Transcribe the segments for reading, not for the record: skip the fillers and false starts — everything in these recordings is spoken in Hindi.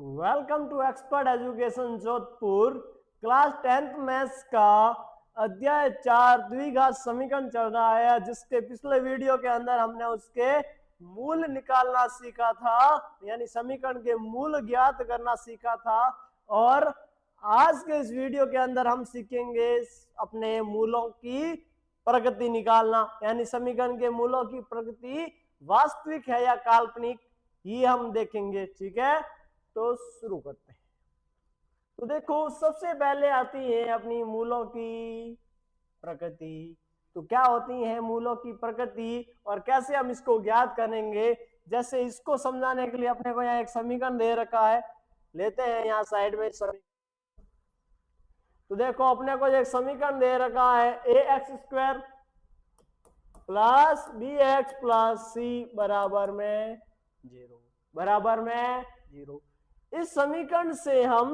Welcome to expert education Jodhpur. Class 10th maths का अध्याय 4 द्विघात समीकरण चल रहा है, जिसके पिछले वीडियो के अंदर हमने उसके मूल निकालना सीखा था, यानी समीकरण के मूल ज्ञात करना सीखा था। और आज के इस वीडियो के अंदर हम सीखेंगे अपने मूलों की प्रगति निकालना, यानी समीकरण के मूलों की प्रगति वास्तविक है या काल्पनिक, ये हम देखेंगे। ठीक है, तो शुरू करते हैं। तो देखो, सबसे पहले आती है अपनी मूलों की प्रकृति। तो क्या होती है मूलों की प्रकृति और कैसे हम इसको ज्ञात करेंगे? जैसे इसको समझाने के लिए अपने को यहाँ एक समीकरण दे रखा है, लेते हैं यहाँ साइड में समीकरण। तो देखो, अपने को एक समीकरण दे रखा है ax² plus bx plus c बराबर में 0। इस समीकरण से हम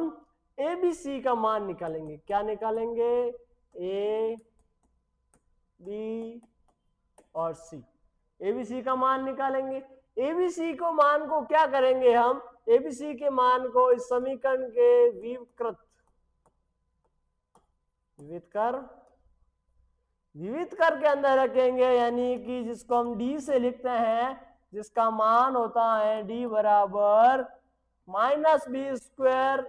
ए बी सी का मान निकालेंगे। क्या निकालेंगे? ए बी और सी, ए बी सी का मान निकालेंगे। ए बी सी को मान को क्या करेंगे हम? ए बी सी के मान को इस समीकरण के विविध कर के अंदर रखेंगे, यानी कि जिसको हम डी से लिखते हैं, जिसका मान होता है डी बराबर minus B square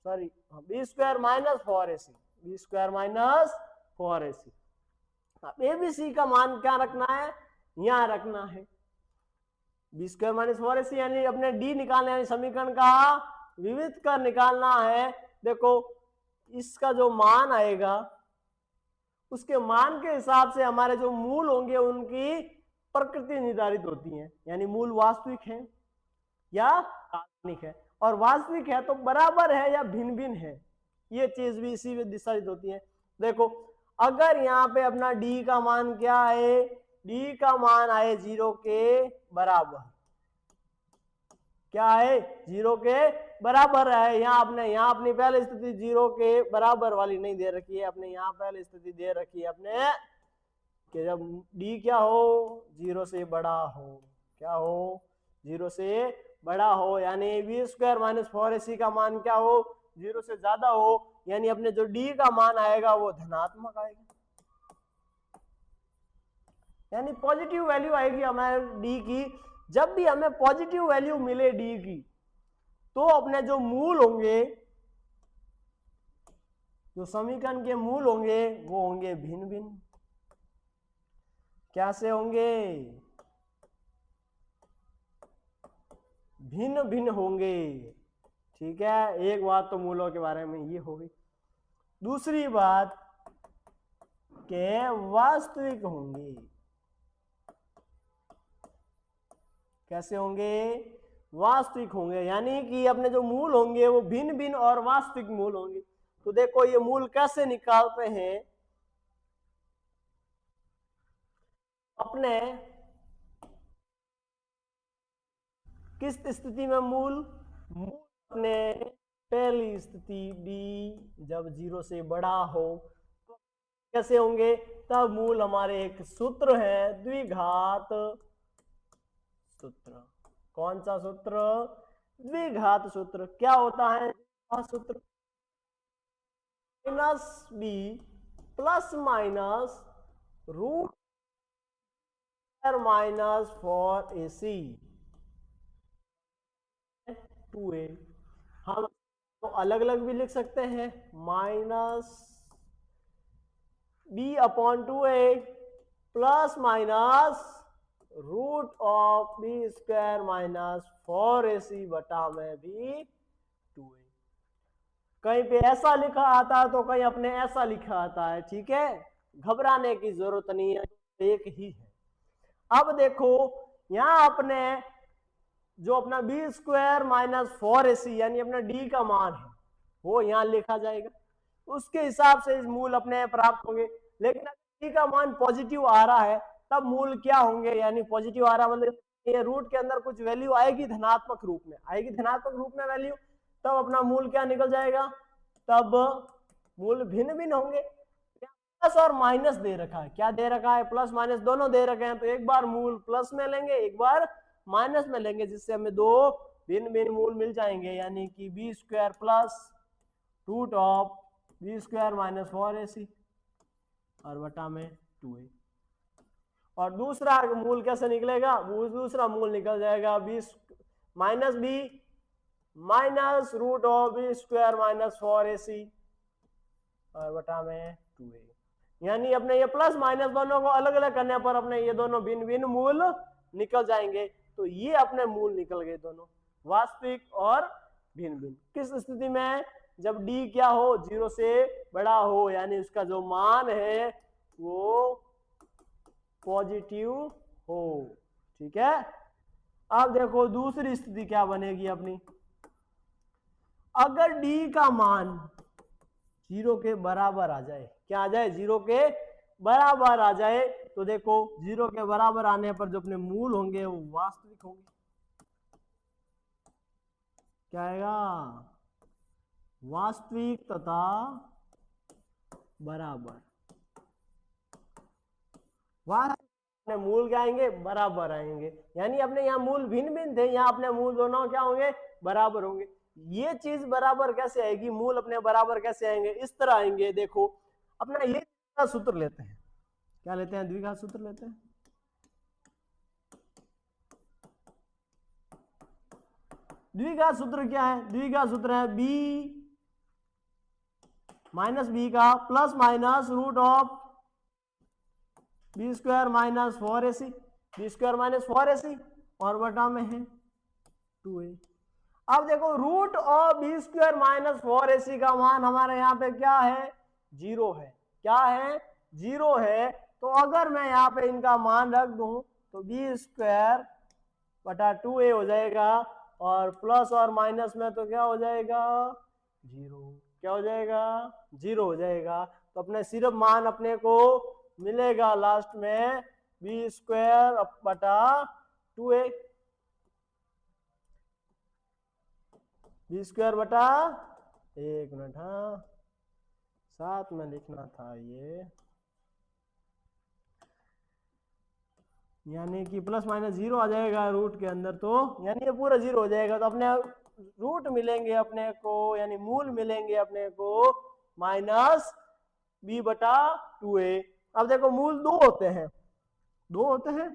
minus 4ac, B square minus 4ac। अब एबीसी का मान क्या रखना है? यहां रखना है बी स्क्वायर माइनस 4ac, यानी अपने डी निकालना है, समीकरण का विविध कर निकालना है। देखो, इसका जो मान आएगा उसके मान के हिसाब से हमारे जो मूल होंगे उनकी प्रकृति निर्धारित होती है, यानी मूल वास्तविक है या काल्पनिक है। और वास्तविक है तो बराबर है या भिन्न भिन्न है, ये चीज भी इसी में निर्धारित होती है। देखो, अगर यहाँ पे अपना डी का मान क्या है? डी का मान आए 0 के बराबर। क्या है? 0 के बराबर है। यहाँ अपनी पहले स्थिति 0 के बराबर वाली नहीं दे रखी है, अपने यहाँ पहले स्थिति दे रखी है अपने कि जब डी क्या हो? 0 से बड़ा हो। क्या हो? 0 से बड़ा हो, यानी बी स्क्वायर माइनस 4ac का मान क्या हो? 0 से ज्यादा हो, यानी अपने जो डी का मान आएगा वो धनात्मक आएगा, यानी पॉजिटिव वैल्यू आएगी हमारे डी की। जब भी हमें पॉजिटिव वैल्यू मिले डी की, तो अपने जो मूल होंगे, जो समीकरण के मूल होंगे, वो होंगे भिन्न भिन्न। कैसे होंगे? भिन्न भिन्न होंगे। ठीक है, एक बात तो मूलों के बारे में ये हो गई। दूसरी बात के वास्तविक होंगे। कैसे होंगे? वास्तविक होंगे, यानी कि अपने जो मूल होंगे वो भिन्न भिन्न और वास्तविक मूल होंगे। तो देखो, ये मूल कैसे निकालते हैं? अपने किस स्थिति में मूल अपने पहली स्थिति डी जब 0 से बड़ा हो, तो कैसे होंगे? तब मूल हमारे एक सूत्र है, द्विघात सूत्र। कौन सा सूत्र? द्विघात सूत्र। क्या होता है सूत्र? Minus B plus minus root minus 4ac 2a। हम तो अलग अलग भी लिख सकते हैं, minus B upon 2a plus minus root of B square minus 4ac बटा में भी 2a। कहीं पे ऐसा लिखा आता है तो कहीं अपने ऐसा लिखा आता है। ठीक है, घबराने की जरूरत नहीं है, एक ही है। अब देखो, यहां अपने जो अपना बी स्क्वायर माइनस 4ac यानी अपना डी का मान है वो यहां लिखा जाएगा, उसके हिसाब से इस मूल अपने प्राप्त होंगे। लेकिन अगर डी का मान पॉजिटिव आ रहा है तब मूल क्या होंगे? यानी पॉजिटिव आ रहा मतलब ये रूट के अंदर कुछ वैल्यू आएगी धनात्मक रूप में, वैल्यू, तब अपना मूल क्या निकल जाएगा? तब मूल भिन्न भिन्न होंगे। प्लस और माइनस दे रखा है, क्या दे रखा है? प्लस माइनस दोनों दे रखे हैं, तो एक बार मूल प्लस में लेंगे, एक बार माइनस में लेंगे, जिससे हमें दो भिन्न भिन्न मूल मिल जाएंगे, यानी कि B square plus root of B square minus 4ac और बटा में 2a। और दूसरा मूल कैसे निकलेगा, दूसरा मूल निकल जाएगा B minus root of B square minus 4ac और बटा में 2a। यानी अपने ये प्लस माइनस दोनों को अलग अलग करने पर अपने ये दोनों भिन्न भिन्न मूल निकल जाएंगे। तो ये अपने मूल निकल गए दोनों, वास्तविक और भिन्न भिन्न। किस स्थिति में, जब d क्या हो, 0 से बड़ा हो, यानी उसका जो मान है वो पॉजिटिव हो। ठीक है, अब देखो दूसरी स्थिति क्या बनेगी अपनी। अगर d का मान 0 के बराबर आ जाए, क्या आ जाए, 0 के बराबर आ जाए, तो देखो 0 के बराबर आने पर जो अपने मूल होंगे वो वास्तविक होंगे। क्या आएगा, वास्तविक तथा बराबर। अपने मूल क्या आएंगे, बराबर आएंगे। यानी अपने यहाँ मूल भिन्न भिन्न थे, यहाँ अपने मूल दोनों क्या होंगे, बराबर होंगे। ये चीज बराबर कैसे आएगी, मूल अपने बराबर कैसे आएंगे, इस तरह आएंगे। देखो अपना ये सूत्र लेते हैं, क्या लेते हैं, द्विघात सूत्र लेते हैं। द्विघात सूत्र क्या है, द्विघात सूत्र है b माइनस बी का plus minus root of B square minus 4ac, B square minus 4ac और बटा में है 2a। अब देखो root of B square minus 4ac का मान हमारे यहाँ पे क्या है, 0 है। क्या है, 0 है। तो अगर मैं यहाँ पे इनका मान रख दूं तो बी स्क्वायर बटा 2a हो जाएगा, और प्लस और माइनस में तो क्या हो जाएगा, 0। क्या हो जाएगा, 0 हो जाएगा। तो अपने सिर्फ मान अपने को मिलेगा लास्ट में बी स्क्वायर बटा 2a, बी स्क्वायर बटा, एक मिनट, हाँ साथ में लिखना था ये, यानी कि प्लस माइनस 0 आ जाएगा रूट के अंदर, तो यानी ये पूरा 0 हो जाएगा। तो अपने रूट मिलेंगे अपने को, यानी मूल मिलेंगे अपने को माइनस b बटा 2a। अब देखो मूल 2 होते हैं, 2 होते हैं,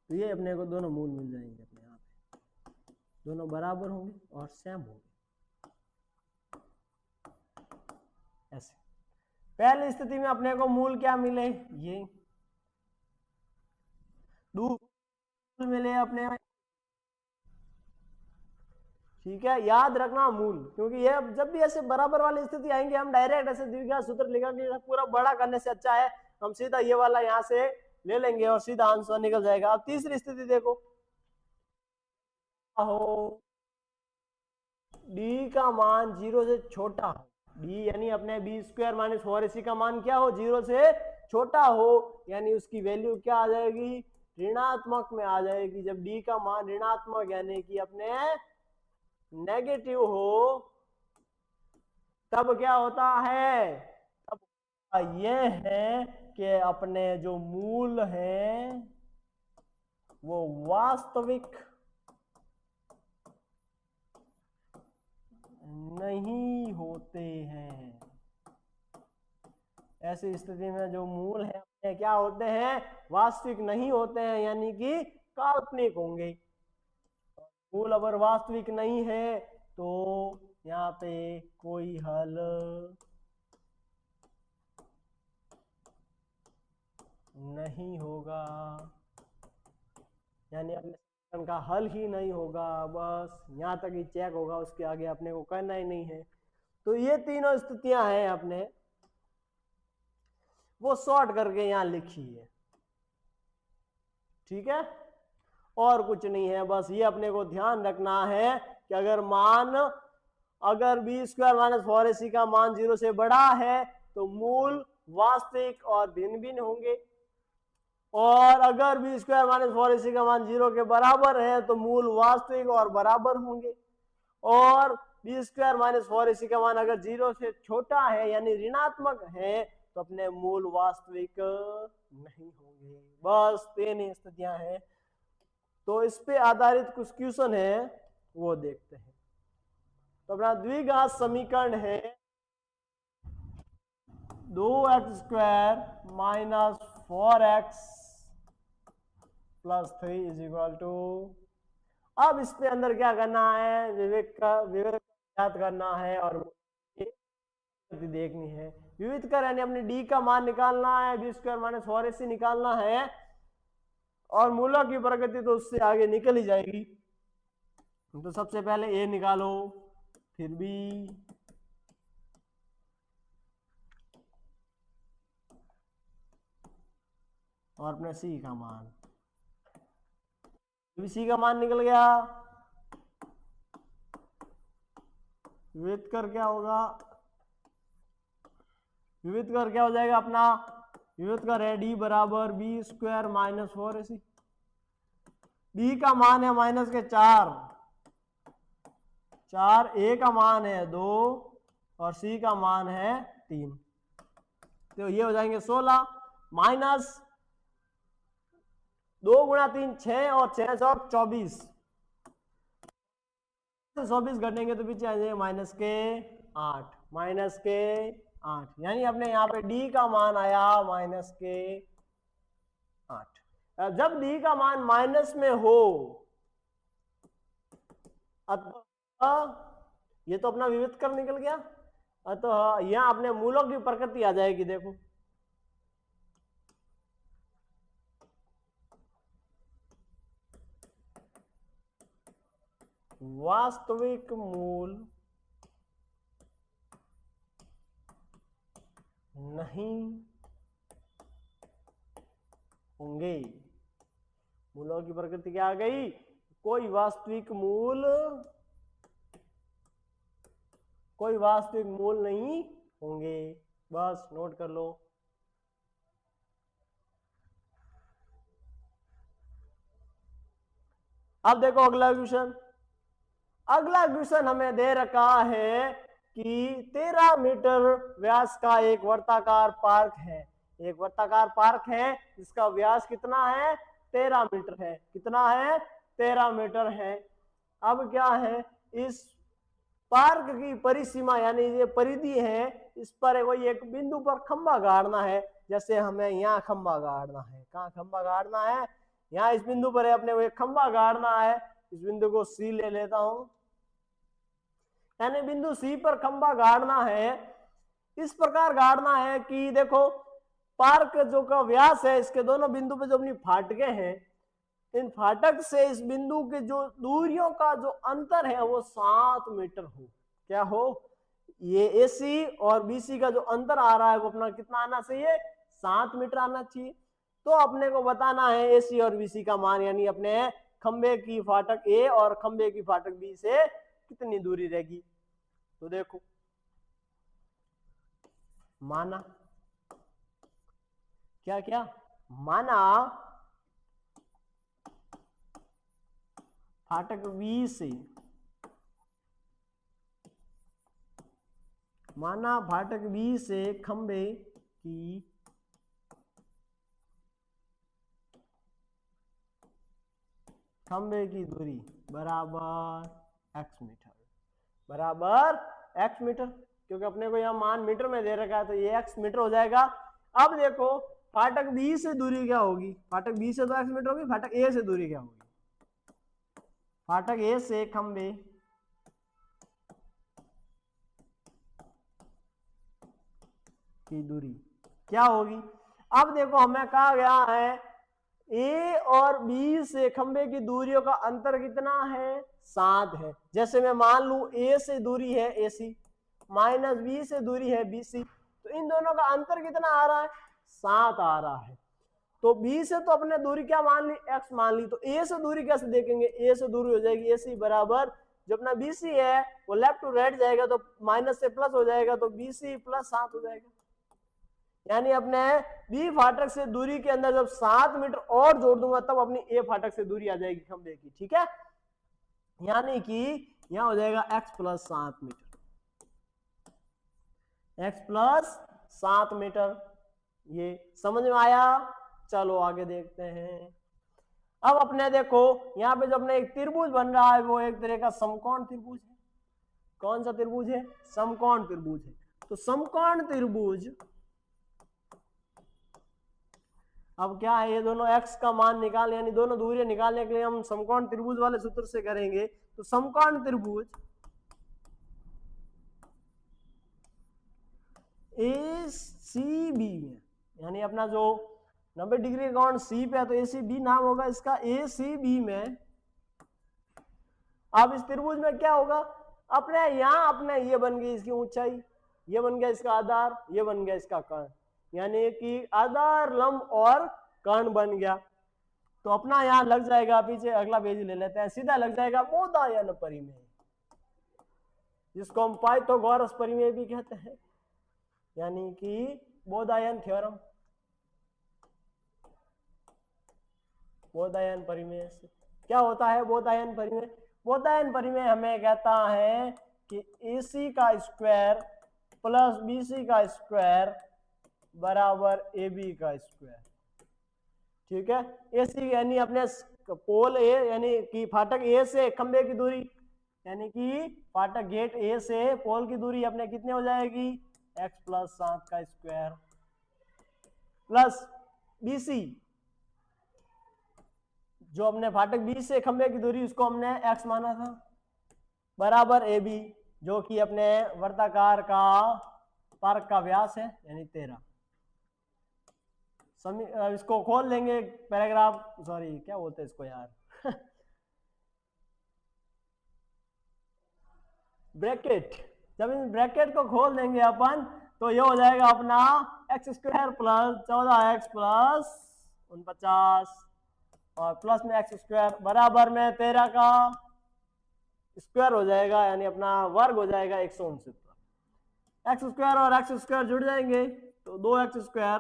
तो ये अपने को दोनों मूल मिल जाएंगे अपने यहाँ पे, दोनों बराबर होंगे और सेम होंगे। ऐसे पहली स्थिति में अपने को मूल क्या मिले, ये मूल मिले अपने, ठीक है, याद रखना मूल, क्योंकि ये जब भी ऐसे बराबर वाली स्थिति आएंगे हम डायरेक्ट ऐसे द्विघात सूत्र लिखेंगे, पूरा बड़ा करने से अच्छा है हम सीधा ये वाला यहाँ से ले लेंगे और सीधा आंसर निकल जाएगा। अब तीसरी स्थिति देखो, हो d का मान 0 से छोटा हो, d यानी अपने बी स्क्वायर माइनस 4ac का मान क्या हो, 0 से छोटा हो, यानी उसकी वैल्यू क्या आ जाएगी, ऋणात्मक में आ जाएगी। जब d का मान ऋणात्मक यानी कि अपने नेगेटिव हो, तब क्या होता है, तब यह है कि अपने जो मूल हैं वो वास्तविक नहीं होते हैं। ऐसी स्थिति में जो मूल है अपने क्या होते हैं, वास्तविक नहीं होते हैं, यानी कि काल्पनिक होंगे। मूल अगर वास्तविक नहीं है तो यहाँ पे कोई हल नहीं होगा, यानी अपने समीकरण का हल ही नहीं होगा, बस यहाँ तक ही चेक होगा, उसके आगे अपने को करना ही नहीं है। तो ये तीनों स्थितियां हैं अपने वो शॉर्ट करके यहाँ लिखी है, ठीक है, और कुछ नहीं है। बस ये अपने को ध्यान रखना है कि अगर बी स्क्वायर माइनस 4ac का मान 0 से बड़ा है तो मूल वास्तविक और भिन्न भिन्न होंगे, और अगर बी स्क्वायर माइनस 4ac का मान 0 के बराबर है तो मूल वास्तविक और बराबर होंगे, और बी स्क्वायर माइनस 4ac का मान अगर 0 से छोटा है यानी ऋणात्मक है तो अपने मूल वास्तविक नहीं होंगे। बस तीन स्थितियां हैं। तो इस पे आधारित कुछ क्वेश्चन है वो देखते हैं। तो अपना द्विघात समीकरण है 2x² minus 4x plus 3 is equal to, अब इसके अंदर क्या करना है, विवेक ज्ञात करना है और देखनी है। विविध कर यानी अपने डी का मान निकालना है, b² माइनस 4ac निकालना है, और मूलों की प्रगति तो उससे आगे निकल ही जाएगी। तो सबसे पहले a निकालो, फिर b, और अपने c का मान। c का मान निकल गया, विविध कर क्या होगा, विविध कर क्या हो जाएगा अपना, विविध कर है d बराबर b² माइनस 4ac। b का मान है माइनस के 4, a का मान है 2 और c का मान है 3। तो ये हो जाएंगे 16 माइनस 2 गुणा 3 6 और 6 सौ 24, 24 घटेंगे तो पीछे आ जाएंगे माइनस के 8, माइनस के 8, यानी अपने यहाँ पे d का मान आया माइनस के 8। जब d का मान माइनस में हो, अतः ये तो अपना विविध कर निकल गया, अतः यहां अपने मूलों की प्रकृति आ जाएगी। देखो वास्तविक मूल नहीं होंगे। मूलों की प्रकृति क्या आ गई, कोई वास्तविक मूल नहीं होंगे। बस नोट कर लो। अब देखो अगला क्वेश्चन। अगला क्वेश्चन हमें दे रखा है कि 13 मीटर व्यास का एक वर्ताकार पार्क है। एक वर्ताकार पार्क है जिसका व्यास कितना है, 13 मीटर है। कितना है, 13 मीटर है। अब क्या है, इस पार्क की परिसीमा यानी ये परिधि है, इस पर कोई एक बिंदु पर खंबा गाड़ना है। जैसे हमें यहाँ खंबा गाड़ना है, कहाँ खंबा गाड़ना है, यहाँ इस बिंदु पर है, अपने को एक खंबा गाड़ना है। इस बिंदु को सी ले लेता हूं, यानी बिंदु सी पर खंबा गाड़ना है। इस प्रकार गाड़ना है कि देखो पार्क जो का व्यास है, इसके दोनों बिंदु पे जो अपनी फाटके हैं, इन फाटक से इस बिंदु के जो दूरियों का जो अंतर है वो 7 मीटर हो। क्या हो, ये AC और BC का जो अंतर आ रहा है वो अपना कितना आना चाहिए, 7 मीटर आना चाहिए। तो अपने को बताना है AC और BC का मान, यानी अपने खंबे की फाटक A और खंबे की फाटक B से कितनी दूरी रहेगी। तो देखो माना, क्या क्या माना, फाटक B से, माना फाटक B से खंबे की दूरी बराबर x मीटर, बराबर x मीटर, क्योंकि अपने को यहाँ मान मीटर में दे रखा है तो ये x मीटर हो जाएगा। अब देखो फाटक B से दूरी क्या होगी, फाटक B से तो x मीटर होगी, फाटक A से दूरी क्या होगी, फाटक A से खंबे की दूरी क्या होगी। अब देखो हमें कहा गया है A और B से खंबे की दूरियों का अंतर कितना है, 7 है। जैसे मैं मान लू A से दूरी है AC माइनस B से दूरी है BC, तो इन दोनों का अंतर कितना आ रहा है, 7 आ रहा है। तो B से तो अपने दूरी क्या मान ली, x मान ली। तो A से दूरी कैसे देखेंगे, A से दूरी हो जाएगी AC बराबर, जो अपना BC है वो लेफ्ट टू राइट जाएगा तो माइनस से प्लस हो जाएगा, तो BC प्लस 7 हो जाएगा। यानी अपने B फाटक से दूरी के अंदर जब 7 मीटर और जोड़ दूंगा तब अपनी A फाटक से दूरी आ जाएगी खंबे की। ठीक है, यानी कि यहां हो जाएगा x plus 7 metre, x plus 7 metre. ये समझ में आया। चलो आगे देखते हैं। अब अपने देखो यहाँ पे जो अपने एक त्रिभुज बन रहा है वो एक तरह का समकोण त्रिभुज है। कौन सा त्रिभुज है? समकोण त्रिभुज है। तो समकोण त्रिभुज अब क्या है, ये दोनों x का मान निकालने यानी दोनों दूरियां निकालने के लिए हम समकोण त्रिभुज वाले सूत्र से करेंगे। तो समकोण त्रिभुज ACB में यानी अपना जो 90 डिग्री का कोण C पे है तो ACB नाम होगा इसका। ACB में अब इस त्रिभुज में क्या होगा, अपने यहाँ अपने ये बन गई इसकी ऊंचाई, ये बन गया इसका आधार, ये बन गया इसका कर्ण, यानी कि आधार लंब और कर्ण बन गया। तो अपना यहाँ लग जाएगा, पीछे अगला पेज ले लेते हैं, सीधा लग जाएगा बोधायन परिमेय, जिसको हम पाइथागोरस परिमेय भी कहते हैं, यानी कि बोधायन थ्योरम। बोधायन परिमेय से क्या होता है? बोधायन परिमेय, बोधायन परिमेय हमें कहता है कि AC का स्क्वायर प्लस BC का स्क्वायर बराबर AB का स्क्वायर। ठीक है, AC यानी अपने पोल A यानी कि फाटक A से खंबे की दूरी, यानी कि फाटक गेट A से पोल की दूरी अपने कितने हो जाएगी? x प्लस 7 का स्क्वायर प्लस BC जो हमने फाटक B से खंबे की दूरी उसको हमने x माना था, बराबर AB जो कि अपने वर्ताकार का पार्क का व्यास है यानी 13। इसको खोल लेंगे पैराग्राफ, सॉरी क्या बोलते हैं इसको यार ब्रैकेट। जब इस ब्रैकेट को खोल देंगे अपन तो ये हो जाएगा अपना x square plus 14x plus 49 और प्लस में x स्क्वायर बराबर में 13 का स्क्वायर हो जाएगा, यानी अपना वर्ग हो जाएगा 169। x स्क्वायर और x स्क्वायर जुड़ जाएंगे तो 2x square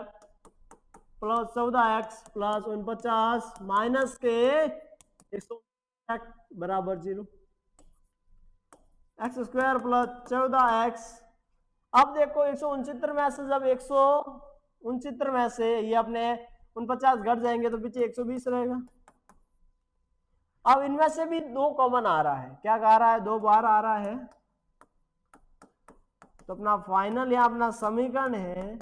plus 14x plus 49 minus के 169 बराबर 0। x स्क्वायर प्लस 14x, अब देखो 169 में से जब 169 में से ये अपने 49 घट जाएंगे तो पीछे 120 रहेगा। अब इनमें से भी 2 कॉमन आ रहा है, क्या आ रहा है? 2 बार आ रहा है। तो अपना फाइनल यहाँ अपना समीकरण है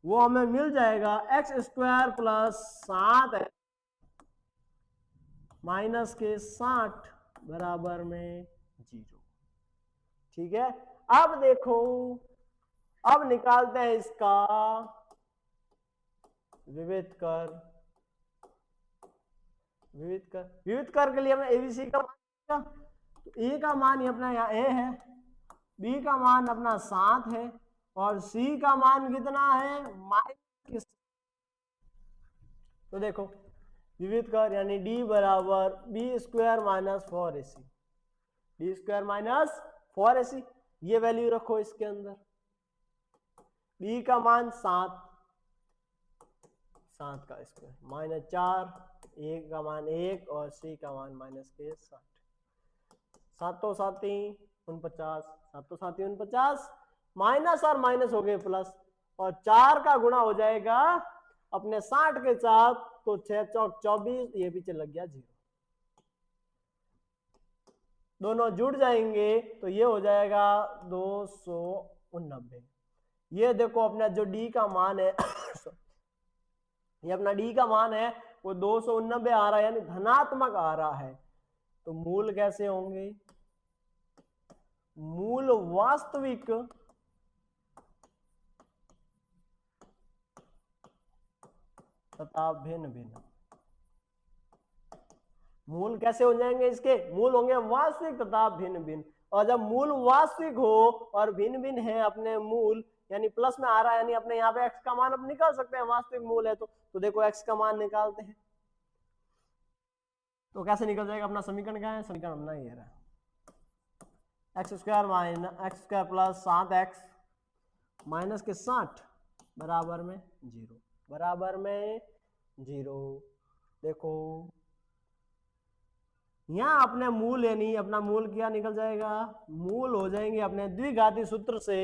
वो हमें मिल जाएगा x स्क्वायर प्लस 7 माइनस के 60 बराबर में 0। ठीक है, अब देखो, अब निकालते हैं इसका विविध कर। विविध कर के लिए हमें ABC का मान, तो A का मान ही अपना यहाँ A है, B का मान अपना 7 है और C का मान कितना है? -। तो देखो विविध कर यानी D बराबर B square minus 4AC, D square minus 4AC, ये वैल्यू रखो इसके अंदर। B का मान 7 का स्क्वायर माइनस 4, A का मान 1 और C का मान माइनस के 60। 7 तो 7 49, 7 तो 7 49, माइनस और माइनस हो गए प्लस, और 4 का गुणा हो जाएगा अपने 60 के साथ, तो 6 चौक 24, ये पीछे लग गया 0। दोनों जुड़ जाएंगे तो ये हो जाएगा 289। ये देखो अपना जो D का मान है ये अपना D का मान है वो 289 आ रहा है, यानी धनात्मक आ रहा है। तो मूल कैसे होंगे? मूल वास्तविक तथा भिन्न भिन्न। मूल कैसे हो जाएंगे इसके? मूल होंगे वास्तविक तथा भिन्न भिन्न। और जब मूल वास्तविक हो और भिन्न भिन्न है अपने मूल, यानी प्लस में आ रहा है, यानी अपने यहाँ पे x का मान अब निकाल सकते हैं, वास्तविक मूल है तो देखो x का मान निकालते हैं तो कैसे निकल जाएगा? अपना समीकरण क्या है? समीकरण अपना ये रहा, x square minus x square plus 7x minus के 60 बराबर में 0, बराबर में 0। देखो यहाँ अपने मूल यानी अपना मूल क्या निकल जाएगा? मूल हो जाएंगे अपने द्विघाती सूत्र से।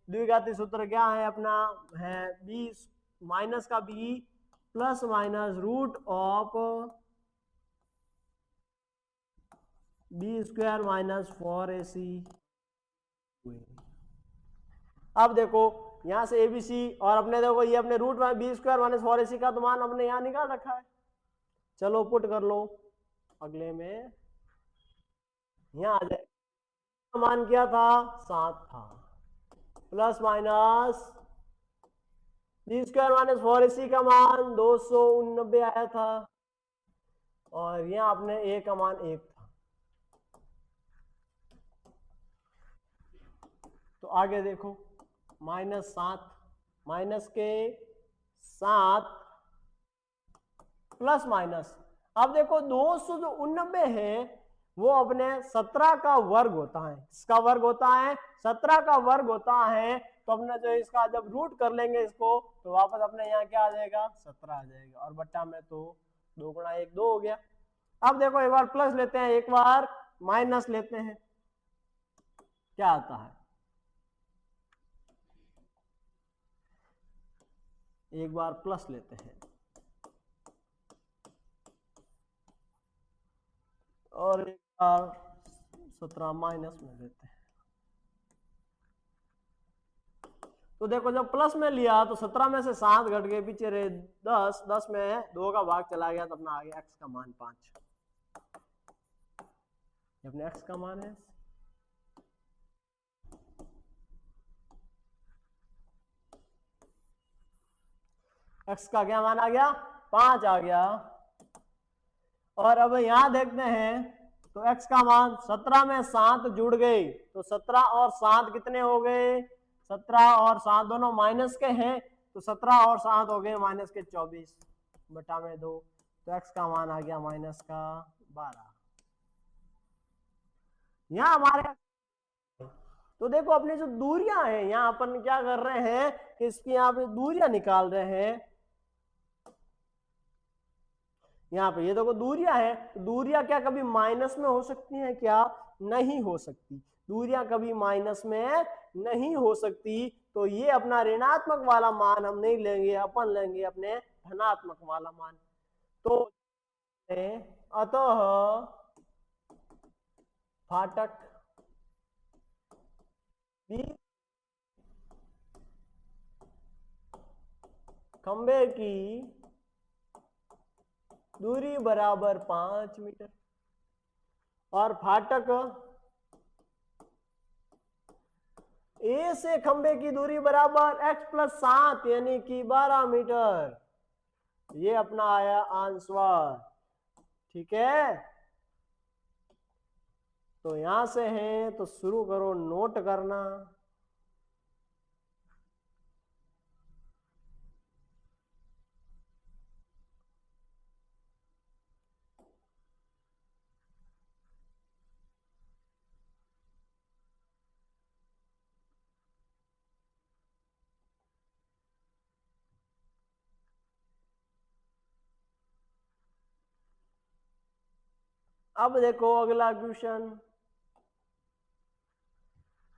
द्विघाती सूत्र क्या है अपना? है b माइनस का b plus minus root of B square minus 4ac। अब देखो यहां से एबीसी और अपने देखो ये अपने रूट में बी स्क्वायर माइनस 4ac का तो मान अपने यहां निकाल रखा है। चलो पुट कर लो अगले में, यहां आ जाए मान क्या था 7 था, plus minus B square minus 4ac का मान 289 आया था और यहां अपने ए का मान 1 था। तो आगे देखो -7 माइनस के 7 प्लस माइनस, अब देखो 289 है वो अपने 17 का वर्ग होता है, इसका वर्ग होता है 17 का वर्ग होता है, तो अपने जो इसका जब रूट कर लेंगे इसको तो वापस अपने यहाँ क्या आ जाएगा 17 आ जाएगा और बट्टा में तो 2 गुणा 1 2 हो गया। अब देखो एक बार प्लस लेते हैं एक बार माइनस लेते हैं, क्या आता है, एक बार प्लस लेते हैं और एक बार 17 माइनस में लेते हैं। तो देखो जब प्लस में लिया तो 17 में से 7 घट गए, पीछे रहे 10, 10 में 2 का भाग चला गया तो अपना आ गया x का मान 5। अपने x का मान है, x का क्या मान आ गया 5 आ गया। और अब यहां देखते हैं तो x का मान 17 में 7 जुड़ गए तो 17 और 7 कितने हो गए, 17 और 7 दोनों माइनस के हैं तो 17 और 7 हो गए माइनस के 24 बटा में 2, तो x का मान आ गया माइनस का 12। यहां हमारे तो देखो अपनी जो दूरियां हैं यहां अपन क्या कर रहे हैं कि इसकी यहां पे दूरियां निकाल रहे हैं, यहाँ पे ये देखो दूरियां है, तो दूरियां क्या कभी माइनस में हो सकती हैं क्या, नहीं हो सकती, दूरियां कभी माइनस में नहीं हो सकती, तो ये अपना ऋणात्मक वाला मान हम नहीं लेंगे, अपन लेंगे अपने धनात्मक वाला मान। तो अतः फाटक खंबे की दूरी बराबर 5 मीटर और फाटक ए से खंबे की दूरी बराबर x प्लस 7 यानी कि 12 मीटर, ये अपना आया आंसर। ठीक है, तो यहां से है तो शुरू करो नोट करना। अब देखो अगला क्वेश्चन,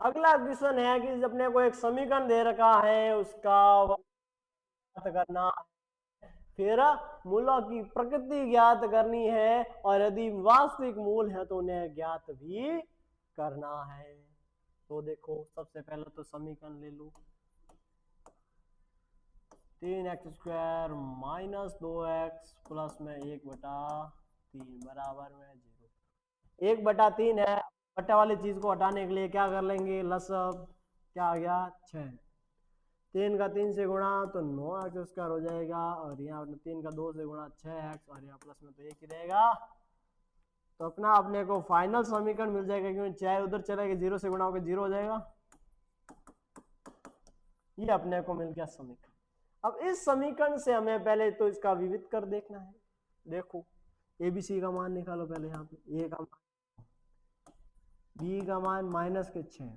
अगला क्वेश्चन है कि अपने को एक समीकरण दे रखा है उसका ज्ञात करना है, फिर मूलों की प्रकृति ज्ञात करनी है और यदि वास्तविक मूल है तो उन्हें ज्ञात भी करना है। तो देखो सबसे पहले तो समीकरण ले लो, 3x² माइनस 2x प्लस में 1/3 बराबर में 0। 1/3 है, बट्टे वाली चीज को हटाने के लिए क्या कर लेंगे लसब, क्या आ गया 6, 3 का 3 से गुणा तो 9x² हो जाएगा और यहाँ 3 का 2 से गुणा 6x और यहाँ प्लस में तो 1 ही रहेगा, तो अपना अपने को फाइनल समीकरण मिल जाएगा, क्योंकि चाहे उधर चलेगा 0 से गुणा होकर 0 हो जाएगा, ये अपने को मिल गया समीकरण। अब इस समीकरण से हमें पहले तो इसका विविध कर देखना है। देखो एबीसी का मान निकालो पहले, यहाँ पे ए का मान, बी का मान माइनस के 6,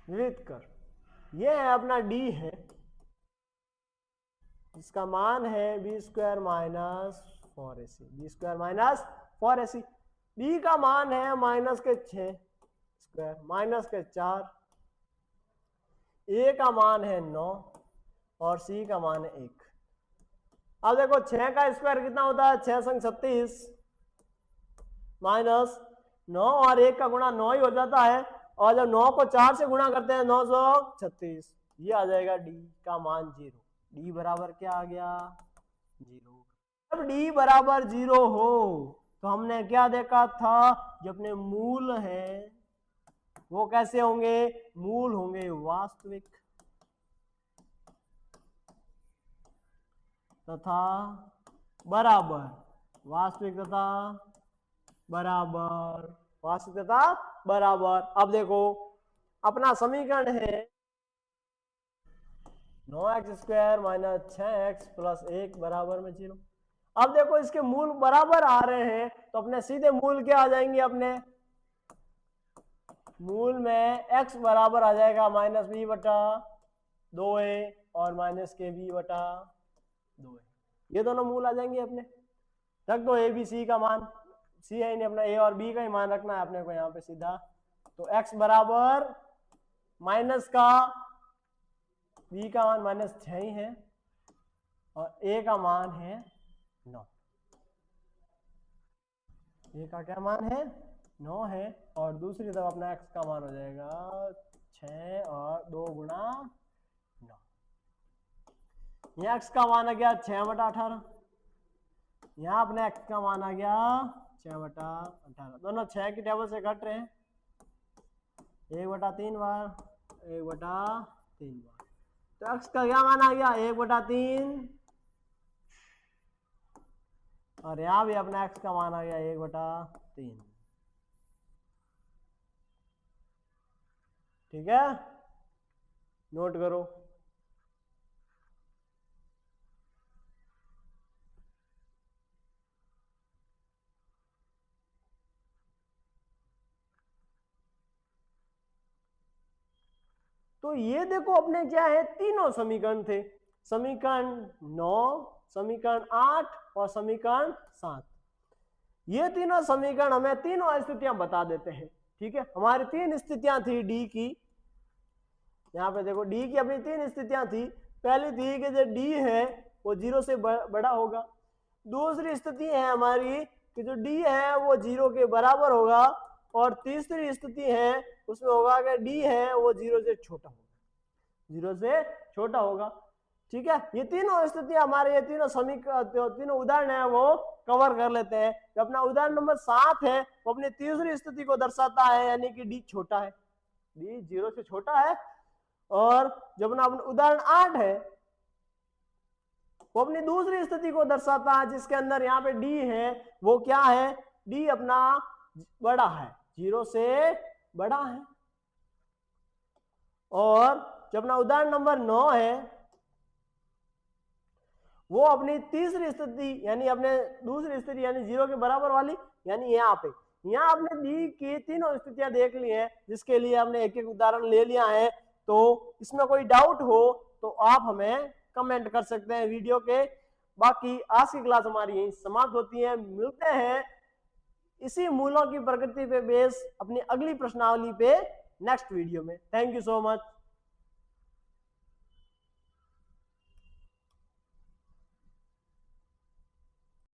विविध कर, ये है अपना डी है, इसका मान है b² minus 4ac, b² minus 4ac, B का मान है माइनस के 6 स्क्वायर माइनस के 4 ए का मान है 9 और सी का मान है 1। अब देखो 6 का स्क्वायर कितना होता है, 6 संग 36 माइनस 9 और 1 का गुणा 9 ही हो जाता है, और जब 9 को 4 से गुणा करते हैं 936, ये आ जाएगा डी का मान 0। डी बराबर क्या आ गया, 0। जब डी बराबर 0 हो तो हमने क्या देखा था, जो अपने मूल हैं वो कैसे होंगे, मूल होंगे वास्तविक तथा बराबर, वास्तविक तथा बराबर, वास्तविक तथा बराबर। अब देखो अपना समीकरण है 9x² माइनस 6x प्लस 1 बराबर में 0। अब देखो इसके मूल बराबर आ रहे हैं तो अपने सीधे मूल क्या आ जाएंगे, अपने मूल में x बराबर आ जाएगा माइनस बी बटा 2a और माइनस के बी बटा 2a, ये दोनों मूल आ जाएंगे अपने। रख दो ए बी सी का मान, सी है इन्हें अपना ए और बी का ही मान रखना है अपने को यहाँ पे सीधा। तो x बराबर माइनस का बी का मान माइनस 6 ही है और ए का मान है 9। ए का क्या मान है, 9 है, और दूसरी तरफ अपना x का मान हो जाएगा 6 और 2 गुणा 9। ये x का मान आ गया 6 बटा 18, यहाँ अपने x का मान आ गया 6 बटा 18, दोनों 6 की टेबल से घट रहे हैं, 1 बटा 3 बार, 1 बटा 3 बार, तो x का क्या मान आ गया 1 बटा 3, और यहाँ भी अपना x का मान आ गया 1 बटा 3। ठीक है, नोट करो। तो ये देखो अपने क्या है, तीनों समीकरण थे, समीकरण 9, समीकरण 8 और समीकरण 7। ये तीनों समीकरण हमें तीनों स्थितियां बता देते हैं। ठीक है, हमारी 3 स्थितियां थी डी की, यहाँ पे देखो डी की अपनी 3 स्थितियां थी। पहली थी कि जो डी है वो 0 से बड़ा होगा, दूसरी स्थिति है हमारी कि जो डी है वो 0 के बराबर होगा, और तीसरी स्थिति है उसमें होगा कि डी है वो 0 से छोटा होगा, 0 से छोटा होगा। ठीक है, ये तीनों स्थिति हमारे, ये तीनों समीकरण, तीनों उदाहरण है वो कवर कर लेते हैं। जो अपना उदाहरण नंबर 7 है वो अपनी तीसरी स्थिति को दर्शाता है, यानी कि डी छोटा है, डी 0 से छोटा है। और जब अपना उदाहरण 8 है वो अपनी दूसरी स्थिति को दर्शाता है, जिसके अंदर यहाँ पे डी है वो क्या है, डी अपना बड़ा है, 0 से बड़ा है। और जब अपना उदाहरण नंबर 9 है वो अपनी तीसरी स्थिति यानी अपने दूसरी स्थिति यानी 0 के बराबर वाली, यानी यहाँ पे, यहाँ आपने डी की तीनों स्थितियां देख ली हैं, जिसके लिए हमने एक एक उदाहरण ले लिया है। तो इसमें कोई डाउट हो तो आप हमें कमेंट कर सकते हैं वीडियो के। बाकी आज की क्लास हमारी यहीं समाप्त होती है, मिलते हैं इसी मूलों की प्रकृति पे बेस अपनी अगली प्रश्नावली पे नेक्स्ट वीडियो में। Thank you so much.